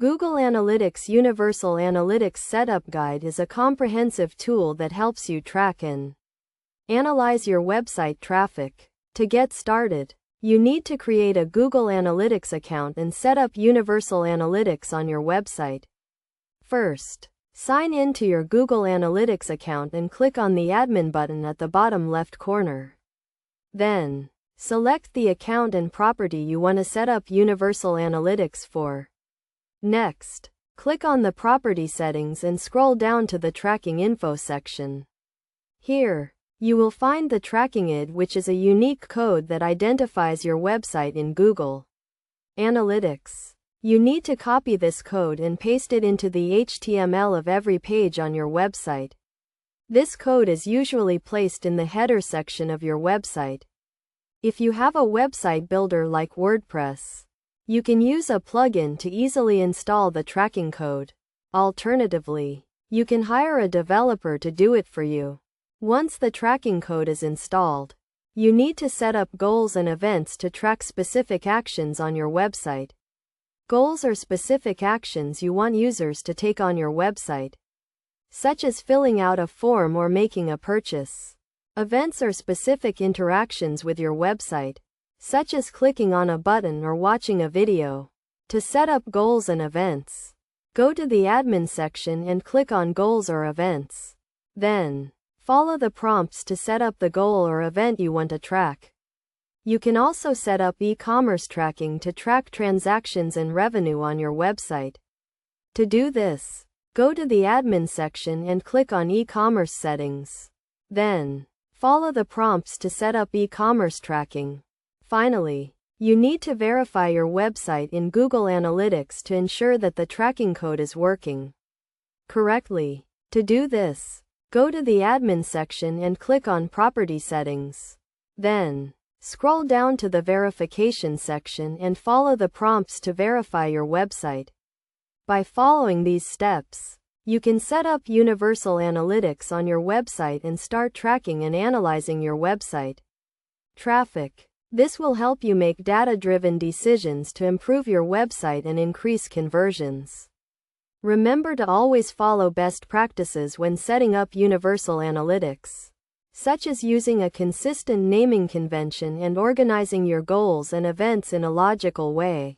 Google Analytics Universal Analytics Setup Guide is a comprehensive tool that helps you track and analyze your website traffic. To get started, you need to create a Google Analytics account and set up Universal Analytics on your website. First, sign in to your Google Analytics account and click on the Admin button at the bottom left corner. Then, select the account and property you want to set up Universal Analytics for. Next, click on the property settings and scroll down to the Tracking Info section. Here, you will find the Tracking ID, which is a unique code that identifies your website in Google Analytics. You need to copy this code and paste it into the HTML of every page on your website. This code is usually placed in the header section of your website. If you have a website builder like WordPress, you can use a plugin to easily install the tracking code. Alternatively, you can hire a developer to do it for you. Once the tracking code is installed, you need to set up goals and events to track specific actions on your website. Goals are specific actions you want users to take on your website, such as filling out a form or making a purchase. Events are specific interactions with your website, such as clicking on a button or watching a video. To set up goals and events, go to the Admin section and click on Goals or Events. Then, follow the prompts to set up the goal or event you want to track. You can also set up e-commerce tracking to track transactions and revenue on your website. To do this, go to the Admin section and click on E-commerce Settings. Then, follow the prompts to set up e-commerce tracking. Finally, you need to verify your website in Google Analytics to ensure that the tracking code is working correctly. To do this, go to the Admin section and click on Property Settings. Then, scroll down to the Verification section and follow the prompts to verify your website. By following these steps, you can set up Universal Analytics on your website and start tracking and analyzing your website traffic. This will help you make data-driven decisions to improve your website and increase conversions. Remember to always follow best practices when setting up Universal Analytics, such as using a consistent naming convention and organizing your goals and events in a logical way.